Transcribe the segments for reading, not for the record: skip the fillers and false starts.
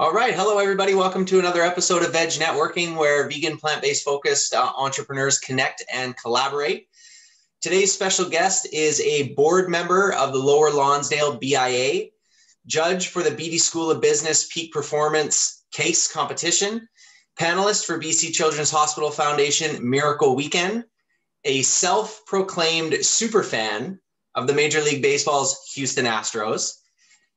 All right. Hello, everybody. Welcome to another episode of Veg Networking, where vegan, plant-based focused entrepreneurs connect and collaborate. Today's special guest is a board member of the Lower Lonsdale BIA, judge for the Beatty School of Business Peak Performance Case Competition, panelist for BC Children's Hospital Foundation Miracle Weekend, a self-proclaimed superfan of the Major League Baseball's Houston Astros,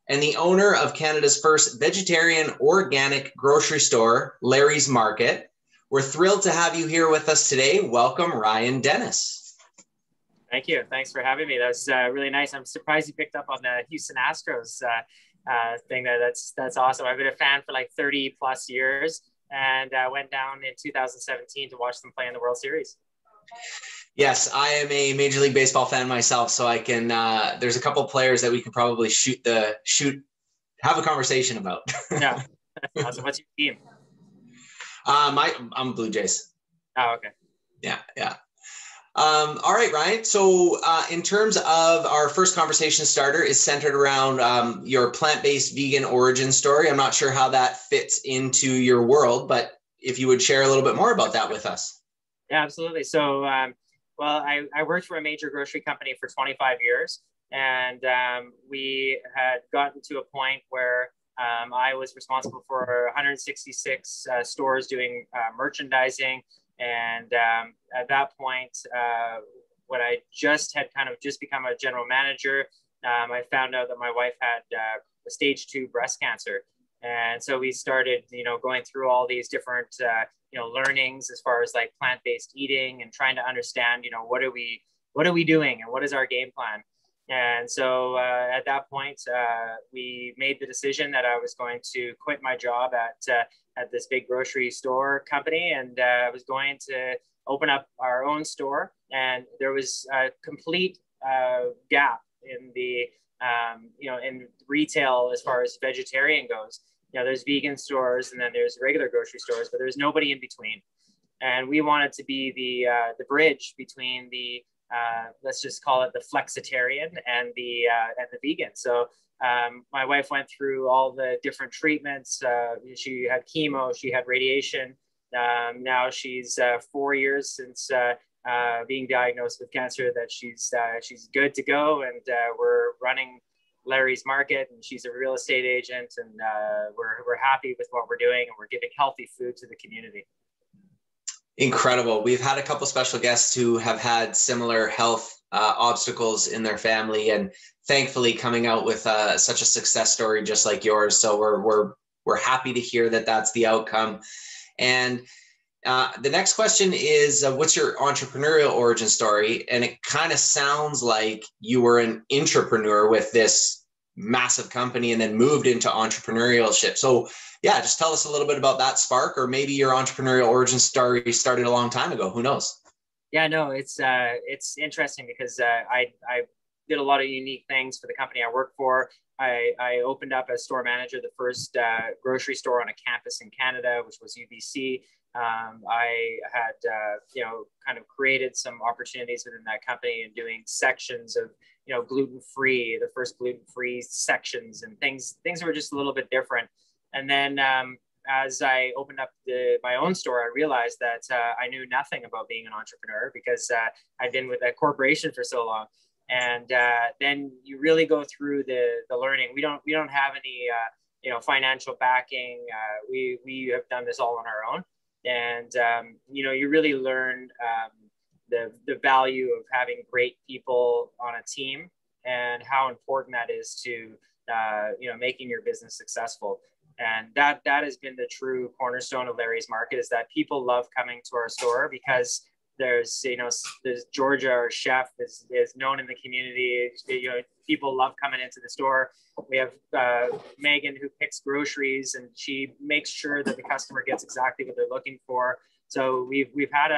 and the owner of Canada's first vegetarian organic grocery store, Larry's Market. We're thrilled to have you here with us today. Welcome, Ryan Dennis. Thank you. Thanks for having me. That was really nice. I'm surprised you picked up on the Houston Astros thing. That's awesome. I've been a fan for like 30 plus years, and went down in 2017 to watch them play in the World Series. Yes, I am a Major League Baseball fan myself, so I can. There's a couple of players that we can probably have a conversation about. Yeah. Awesome. What's your team? I'm Blue Jays. Oh, okay. Yeah. All right, Ryan. So in terms of our first conversation starter is centered around your plant-based vegan origin story. I'm not sure how that fits into your world, but if you would share a little bit more about that with us. Yeah, absolutely. So, I worked for a major grocery company for 25 years, and we had gotten to a point where I was responsible for 166 stores doing merchandising. And at that point, when I had just become a general manager, I found out that my wife had stage 2 breast cancer. And so we started, going through all these different, learnings as far as like plant-based eating and trying to understand, what are we doing and what is our game plan? And so at that point, we made the decision that I was going to quit my job at this big grocery store company, and I was going to open up our own store. And there was a complete gap in the, in retail as far as vegetarian goes. There's vegan stores and then there's regular grocery stores, but there's nobody in between. And we wanted to be the bridge between the let's just call it the flexitarian and the vegan. So my wife went through all the different treatments. She had chemo, she had radiation. Now she's 4 years since being diagnosed with cancer that she's good to go, and we're running Larry's Market, and she's a real estate agent, and we're happy with what we're doing, and we're giving healthy food to the community. Incredible. We've had a couple special guests who have had similar health obstacles in their family, and thankfully coming out with such a success story just like yours. So we're happy to hear that that's the outcome. And the next question is, what's your entrepreneurial origin story? And it kind of sounds like you were an intrapreneur with this massive company and then moved into entrepreneurship. So yeah, just tell us a little bit about that spark, or maybe your entrepreneurial origin story started a long time ago. Who knows? Yeah, no, it's interesting because I did a lot of unique things for the company I worked for. I opened up as store manager the first grocery store on a campus in Canada, which was UBC. I had, kind of created some opportunities within that company and doing sections of, gluten-free, the first gluten-free sections and things that were just a little bit different. And then as I opened up my own store, I realized that I knew nothing about being an entrepreneur because I'd been with a corporation for so long. And then you really go through the learning. We don't have any, financial backing. We have done this all on our own. And, you really learn the value of having great people on a team and how important that is to, making your business successful. And that has been the true cornerstone of Larry's Market, is that people love coming to our store because there's Georgia, our chef, is known in the community. People love coming into the store. We have Megan, who picks groceries, and she makes sure that the customer gets exactly what they're looking for. So we've had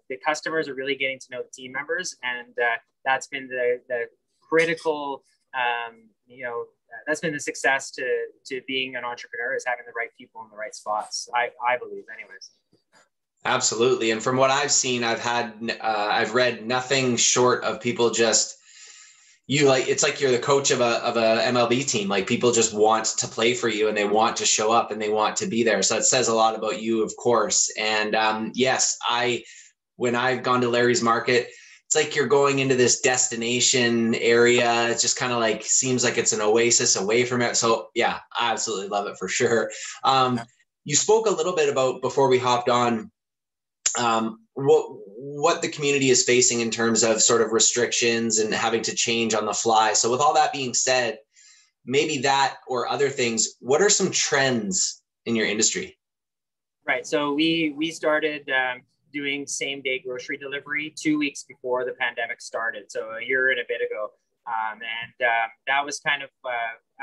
the customers are really getting to know the team members, and that's been the critical, that's been the success to being an entrepreneur, is having the right people in the right spots. I believe, anyways. Absolutely. And from what I've seen, I've read nothing short of people just, it's like you're the coach of a MLB team. Like people just want to play for you and they want to show up and they want to be there. So it says a lot about you, of course. And yes, when I've gone to Larry's Market, it's like you're going into this destination area. It's just kind of like, seems like it's an oasis away from it. So yeah, I absolutely love it for sure. You spoke a little bit about, before we hopped on, what the community is facing in terms of sort of restrictions and having to change on the fly. So with all that being said, maybe that or other things, what are some trends in your industry? Right. So we started doing same day grocery delivery 2 weeks before the pandemic started. So a year and a bit ago. That was kind of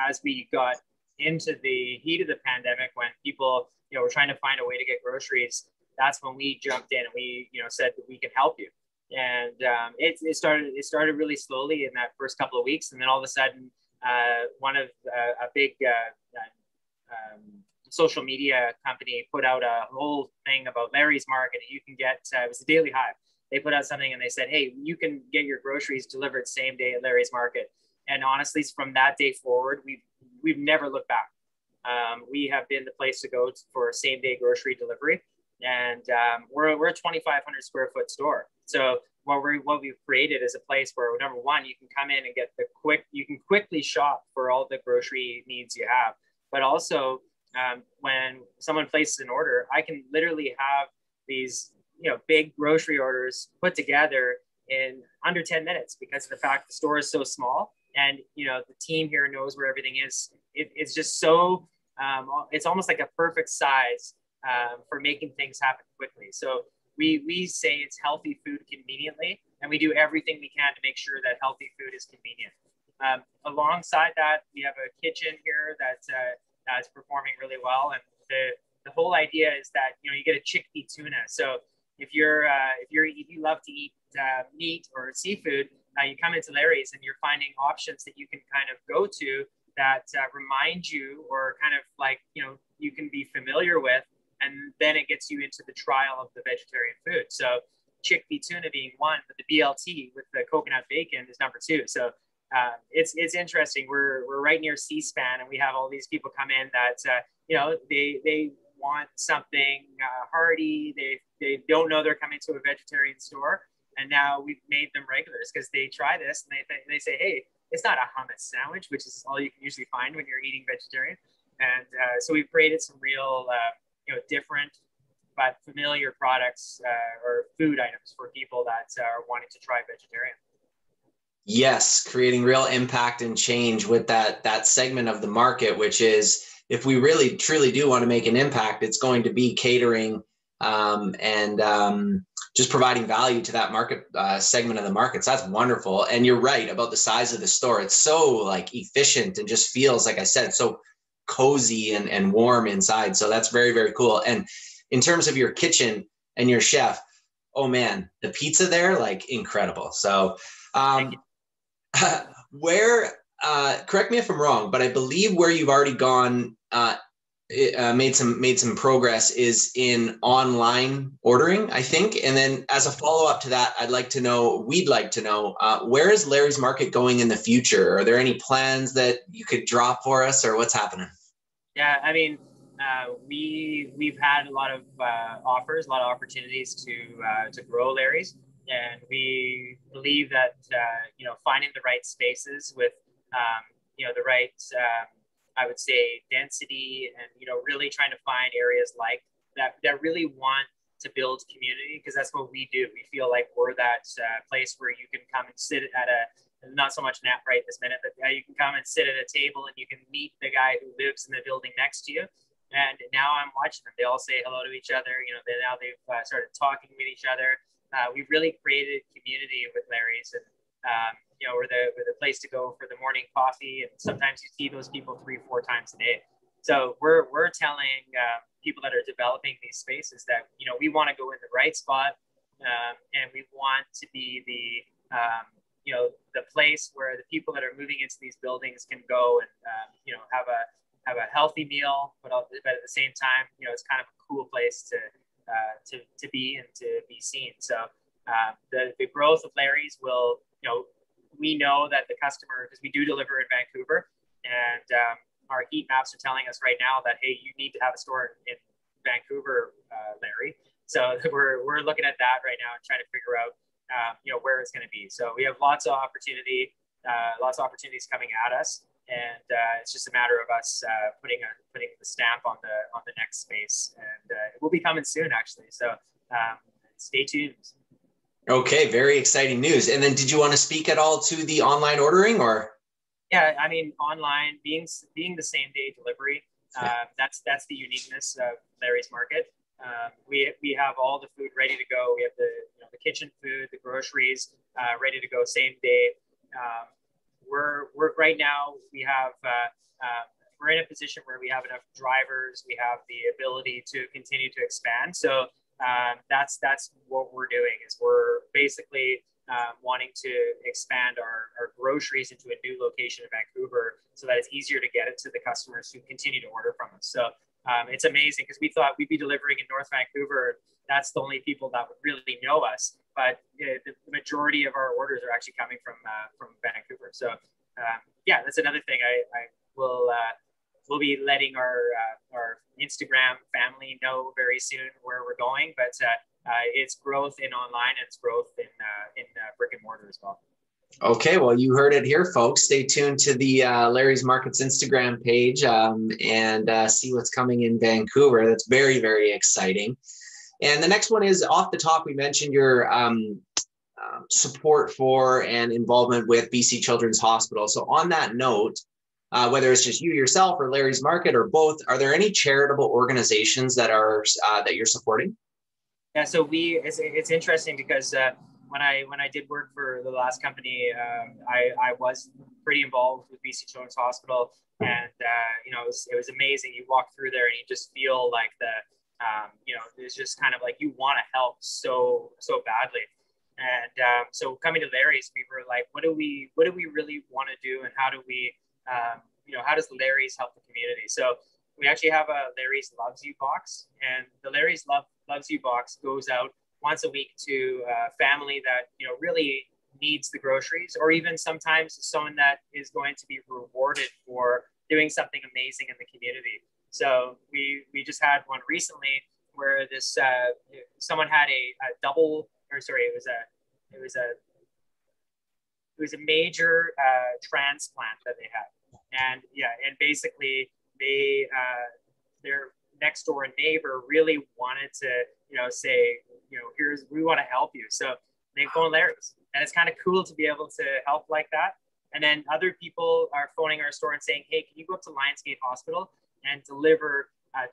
as we got into the heat of the pandemic, when people, were trying to find a way to get groceries. That's when we jumped in and we, said that we can help you. And it started really slowly in that first couple of weeks. And then all of a sudden, one of a big social media company put out a whole thing about Larry's Market. You can get, it was the Daily Hive. They put out something and they said, hey, you can get your groceries delivered same day at Larry's Market. And honestly, from that day forward, we've never looked back. We have been the place to go for same day grocery delivery. And we're a 2,500 square foot store. So what we've created is a place where, number one, you can come in and get you can quickly shop for all the grocery needs you have. But also, when someone places an order, I can literally have these, big grocery orders put together in under 10 minutes because of the fact the store is so small. And, the team here knows where everything is. It's just so, it's almost like a perfect size for making things happen quickly. So we say it's healthy food conveniently, and we do everything we can to make sure that healthy food is convenient. Alongside that, we have a kitchen here that's performing really well. And the whole idea is that, you get a chickpea tuna. So if you love to eat meat or seafood, you come into Larry's and you're finding options that you can kind of go to that remind you, or kind of like, you can be familiar with, and then it gets you into the trial of the vegetarian food. So chickpea tuna being one, but the BLT with the coconut bacon is number two. So it's interesting. We're right near C-SPAN, and we have all these people come in that they want something hearty. They don't know they're coming to a vegetarian store, and now we've made them regulars because they try this and they say, hey, it's not a hummus sandwich, which is all you can usually find when you're eating vegetarian. And so we've created some real different but familiar products or food items for people that are wanting to try vegetarian. Yes, creating real impact and change with that segment of the market, which is, if we really truly do want to make an impact, it's going to be catering and just providing value to that market segment of the market. So that's wonderful. And you're right about the size of the store. It's so like efficient and just feels, like I said, so cozy and warm inside. So that's very, very cool. And in terms of your kitchen and your chef, oh man, the pizza there, like incredible. So where, correct me if I'm wrong, but I believe where you've already gone, made some progress is in online ordering, I think. And then as a follow-up to that, we'd like to know, where is Larry's Market going in the future? Are there any plans that you could drop for us, or what's happening? Yeah, I mean, we've had a lot of offers, a lot of opportunities to grow Larry's, and we believe that finding the right spaces with the right I would say density, and really trying to find areas like that really want to build community, because that's what we do. We feel like we're that place where you can come and sit at not so much nap right this minute, but you can come and sit at a table and you can meet the guy who lives in the building next to you. And now I'm watching them. They all say hello to each other. Now they've started talking with each other. We've really created community with Larry's, and we're the place to go for the morning coffee. And sometimes you see those people 3-4 times a day. So we're telling people that are developing these spaces that, we want to go in the right spot, and we want to be the place where the people that are moving into these buildings can go and, have a healthy meal, but at the same time, it's kind of a cool place to be and to be seen. So the growth of Larry's will, we know that the customer, because we do deliver in Vancouver, and our heat maps are telling us right now that, hey, you need to have a store in Vancouver, Larry. So we're looking at that right now and trying to figure out, where it's going to be. So we have lots of opportunities coming at us, and it's just a matter of us putting the stamp on the next space, and it will be coming soon, actually. So stay tuned. Okay, very exciting news. And then, did you want to speak at all to the online ordering, or? Yeah, I mean, online being the same day delivery, that's the uniqueness of Larry's Market. We have all the food ready to go. We have the kitchen food, the groceries ready to go same day. We're right now, we're in a position where we have enough drivers. We have the ability to continue to expand. So that's what we're doing, is we're basically wanting to expand our groceries into a new location in Vancouver so that it's easier to get it to the customers who continue to order from us. So it's amazing, because we thought we'd be delivering in North Vancouver. That's the only people that would really know us. But the majority of our orders are actually coming from Vancouver. So yeah, that's another thing. We'll be letting our Instagram family know very soon where we're going. But it's growth in online, and it's growth in brick and mortar as well. Okay, well, you heard it here, folks. Stay tuned to the Larry's Market's Instagram page and see what's coming in Vancouver. That's very, very exciting. And the next one is, off the top, we mentioned your support for and involvement with BC Children's Hospital. So on that note, whether it's just you yourself or Larry's Market or both, are there any charitable organizations that you're supporting? Yeah, so it's interesting, because when I did work for the last company, I was pretty involved with BC Children's Hospital, and it was amazing. You walk through there and you just feel like it's just kind of like you want to help so badly. And so coming to Larry's, we were like, what do we really want to do, and how do we how does Larry's help the community? So we actually have a Larry's Loves You box, and the Larry's Loves You box goes out once a week to a family that really needs the groceries, or even sometimes someone that is going to be rewarded for doing something amazing in the community. So we just had one recently where this someone had it was a major transplant that they had, and basically their next door neighbor really wanted to say, we want to help you. So they phone Larry's, and it's kind of cool to be able to help like that. And then other people are phoning our store and saying, hey, can you go up to Lionsgate Hospital and deliver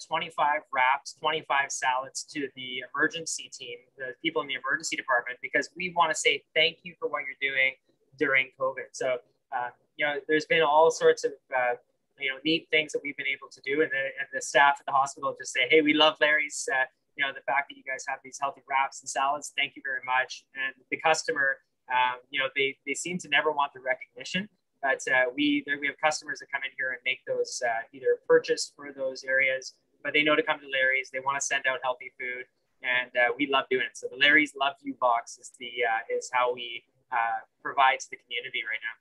25 wraps, 25 salads to the emergency team, the people in the emergency department, because we want to say thank you for what you're doing during COVID. So, there's been all sorts of, neat things that we've been able to do. And the staff at the hospital just say, hey, we love Larry's, the fact that you guys have these healthy wraps and salads, thank you very much. And the customer, they seem to never want the recognition. But we have customers that come in here and make those either purchase for those areas, but they know to come to Larry's. They want to send out healthy food, and we love doing it. So the Larry's Love You box is how we provide to the community right now.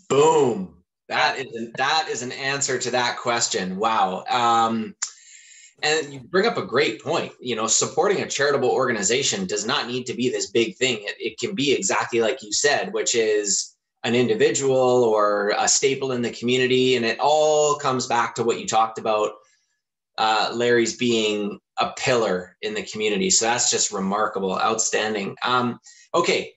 Boom! That is an answer to that question. Wow. And you bring up a great point. Supporting a charitable organization does not need to be this big thing. It can be exactly like you said, which is an individual or a staple in the community. And it all comes back to what you talked about, Larry's being a pillar in the community. So that's just remarkable, outstanding. Okay.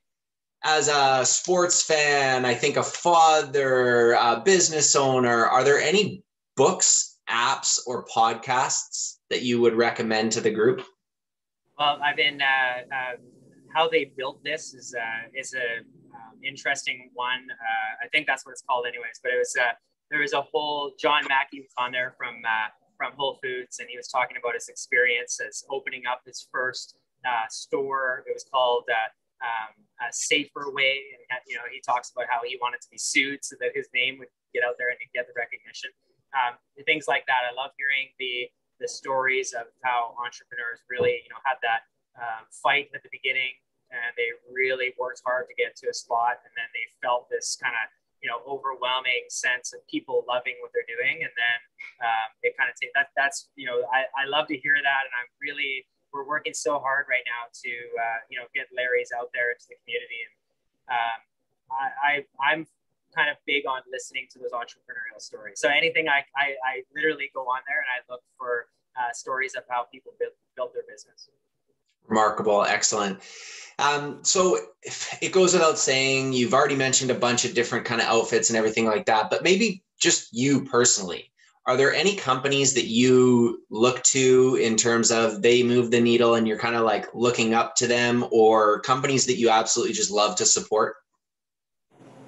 As a sports fan, I think a father, a business owner, are there any books, apps, or podcasts that you would recommend to the group? Well, I've been, how they built this is a interesting one. I think that's what it's called anyways, but there was a whole, John Mackey was on there from Whole Foods, and he was talking about his experience as opening up his first store. It was called A Safer Way, and he talks about how he wanted to be sued so that his name would get out there and get the recognition. Things like that. I love hearing the stories of how entrepreneurs really had that fight at the beginning, and they really worked hard to get to a spot, and then they felt this kind of, you know, overwhelming sense of people loving what they're doing. And then it kind of take that's, you know, I love to hear that. And we're working so hard right now to, you know, get Larry's out there into the community. And I'm kind of big on listening to those entrepreneurial stories. So anything I literally go on there and I look for stories of how people built their business. Remarkable. Excellent. So it goes without saying, you've already mentioned a bunch of different kind of outfits and everything like that, but maybe just you personally, are there any companies that you look to in terms of they move the needle and you're kind of like looking up to them, or companies that you absolutely just love to support?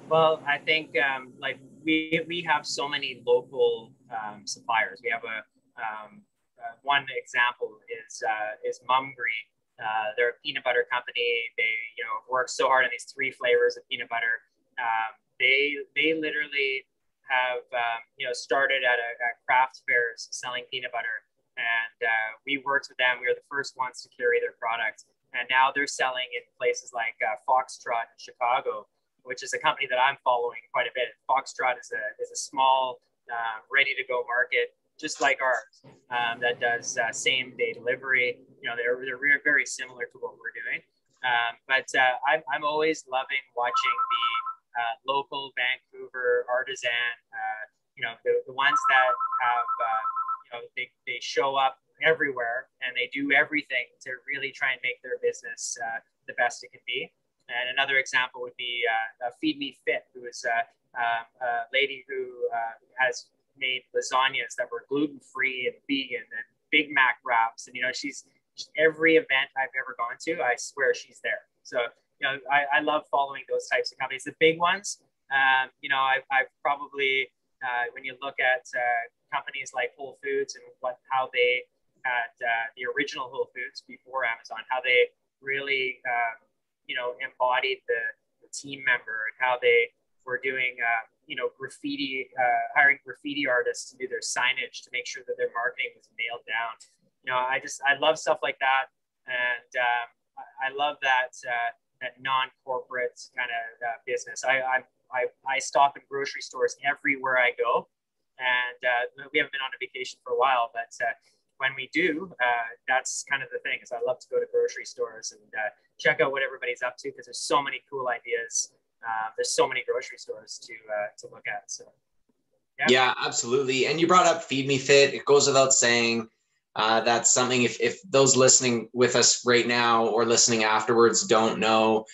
Well, I think like we have so many local suppliers. We have one example is Mum Green. They're a peanut butter company. They, you know, work so hard on these 3 flavors of peanut butter. They literally have, you know, started at craft fairs selling peanut butter, and we worked with them. We were the first ones to carry their product, and now they're selling in places like Foxtrot in Chicago, which is a company that I'm following quite a bit. Foxtrot is a small, ready to go market, just like ours, that does same day delivery. You know, they're very similar to what we're doing. But I'm always loving watching the local Vancouver artisan, you know, the ones that have, you know, they show up everywhere and they do everything to really try and make their business the best it can be. And another example would be Feed Me Fit, who is a lady who has made lasagnas that were gluten-free and vegan, and Big Mac wraps. And, you know, she's every event I've ever gone to, I swear she's there. So, you know, I love following those types of companies. The big ones, you know, I've probably, when you look at companies like Whole Foods and how they had the original Whole Foods before Amazon, how they really, you know, embodied the team member, and how they were doing, you know, hiring graffiti artists to do their signage to make sure that their marketing was nailed down. You know, I love stuff like that. And I love that non-corporate kind of business. I stop in grocery stores everywhere I go. And we haven't been on a vacation for a while, but when we do, that's kind of the thing, is I love to go to grocery stores and check out what everybody's up to, because there's so many cool ideas. There's so many grocery stores to look at. So yeah, absolutely. And you brought up Feed Me Fit. It goes without saying, that's something, if those listening with us right now or listening afterwards don't know,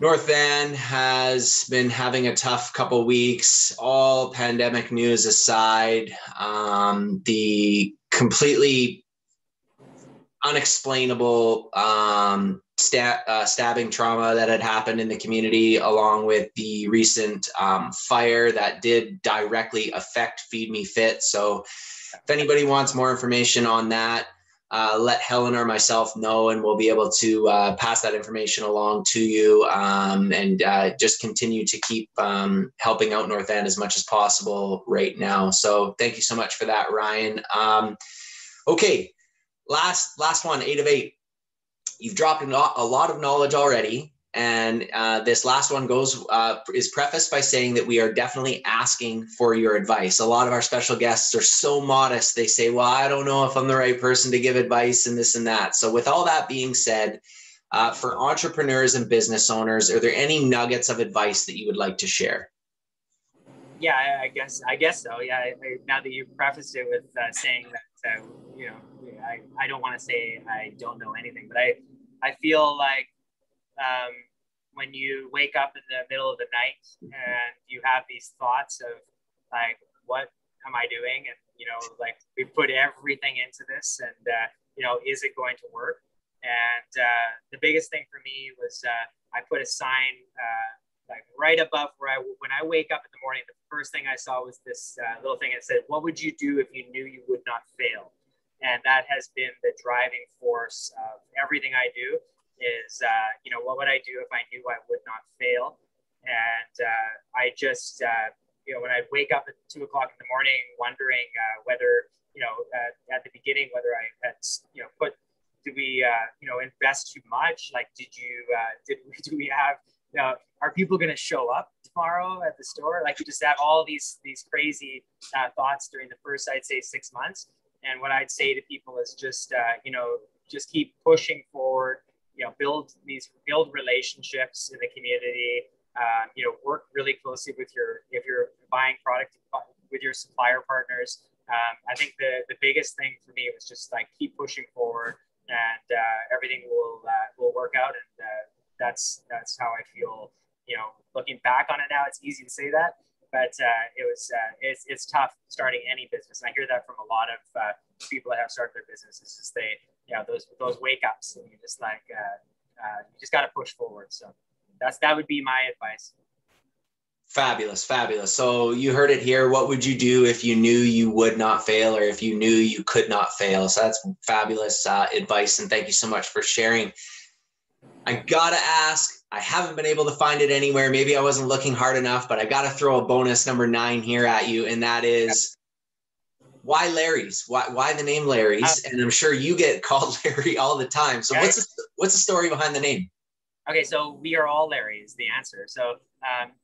North Van has been having a tough couple weeks, all pandemic news aside. The completely unexplainable stabbing trauma that had happened in the community, along with the recent fire that did directly affect Feed Me Fit. So if anybody wants more information on that, let Helen or myself know, and we'll be able to pass that information along to you, and just continue to keep helping out North End as much as possible right now. So thank you so much for that, Ryan. Okay, last one, 8 of 8. You've dropped a lot of knowledge already. And this last one is prefaced by saying that we are definitely asking for your advice. A lot of our special guests are so modest. They say, well, I don't know if I'm the right person to give advice and this and that. So with all that being said, for entrepreneurs and business owners, are there any nuggets of advice that you would like to share? Yeah, I guess so. Yeah, now that you prefaced it with saying that, you know, I don't want to say I don't know anything, but I feel like, when you wake up in the middle of the night and you have these thoughts of like, what am I doing? And, you know, like, we put everything into this, and, you know, is it going to work? And the biggest thing for me was I put a sign like right above when I wake up in the morning, the first thing I saw was this little thing that said, what would you do if you knew you would not fail? And that has been the driving force of everything I do. Is, you know, what would I do if I knew I would not fail? And I just, you know, when I wake up at 2 o'clock in the morning, wondering whether, you know, at the beginning, whether I had, you know, put you know, invest too much? Like, do we have, are people going to show up tomorrow at the store? Like, you just have all these crazy thoughts during the first, I'd say, 6 months. And what I'd say to people is just, you know, just keep pushing forward, you know, build relationships in the community, you know, work really closely with if you're buying product with your supplier partners. I think the biggest thing for me was just like keep pushing forward, and everything will work out. And that's how I feel. You know, looking back on it now, it's easy to say that, but it's tough starting any business. And I hear that from a lot of people that have started their businesses. Is they, you know, those wake ups, and you just like you just got to push forward. So that would be my advice. Fabulous, fabulous. So you heard it here. What would you do if you knew you would not fail, or if you knew you could not fail? So that's fabulous advice. And thank you so much for sharing. I gotta ask, I haven't been able to find it anywhere. Maybe I wasn't looking hard enough, but I gotta throw a bonus number 9 here at you. And that is, why Larry's? Why the name Larry's? And I'm sure you get called Larry all the time. So what's the story behind the name? Okay, so we are all Larry is the answer. So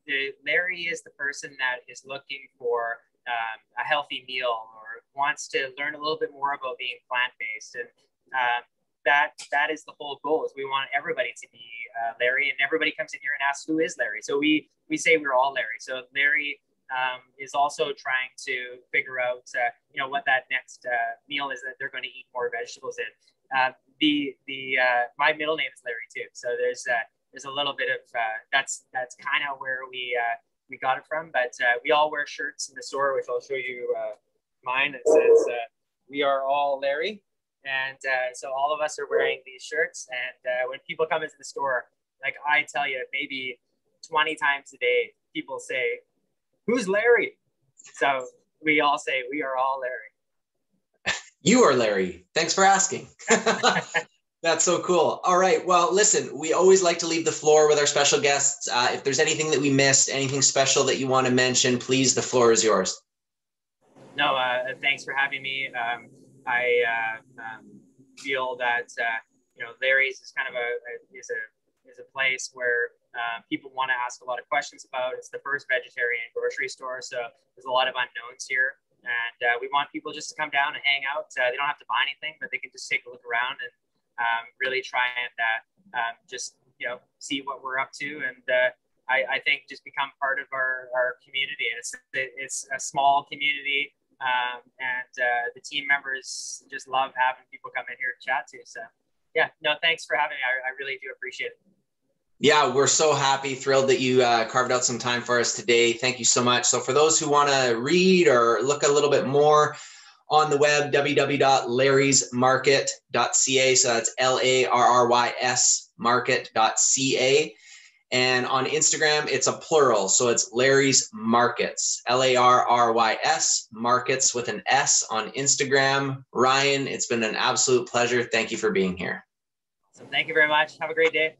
the Larry is the person that is looking for a healthy meal, or wants to learn a little bit more about being plant-based. And that is the whole goal, is we want everybody to be Larry, and everybody comes in here and asks, who is Larry? So we say we're all Larry. So Larry is also trying to figure out, you know, what that next meal is that they're going to eat more vegetables in. My middle name is Larry too. So there's a little bit of, that's kind of where we got it from, but we all wear shirts in the store, which I'll show you mine. It says, we are all Larry. And so all of us are wearing these shirts. And when people come into the store, like I tell you, maybe 20 times a day, people say, who's Larry? So we all say, we are all Larry. You are Larry. Thanks for asking. That's so cool. All right. Well, listen, we always like to leave the floor with our special guests. If there's anything that we missed, anything special that you want to mention, please, the floor is yours. No, thanks for having me. I feel that, you know, Larry's is kind of a place where people want to ask a lot of questions about. It's the first vegetarian grocery store, so there's a lot of unknowns here. And we want people just to come down and hang out. They don't have to buy anything, but they can just take a look around and really try and just, you know, see what we're up to. And I think just become part of our community. It's a small community, and the team members just love having people come in here to chat to. So yeah, no, thanks for having me. I really do appreciate it. Yeah, we're so happy, thrilled that you carved out some time for us today. Thank you so much. So for those who want to read or look a little bit more on the web, www.larrysmarket.ca. So that's LARRYS market.ca. And on Instagram, it's a plural. So it's Larry's Markets, LARRYS Markets with an S on Instagram. Ryan, it's been an absolute pleasure. Thank you for being here. So thank you very much. Have a great day.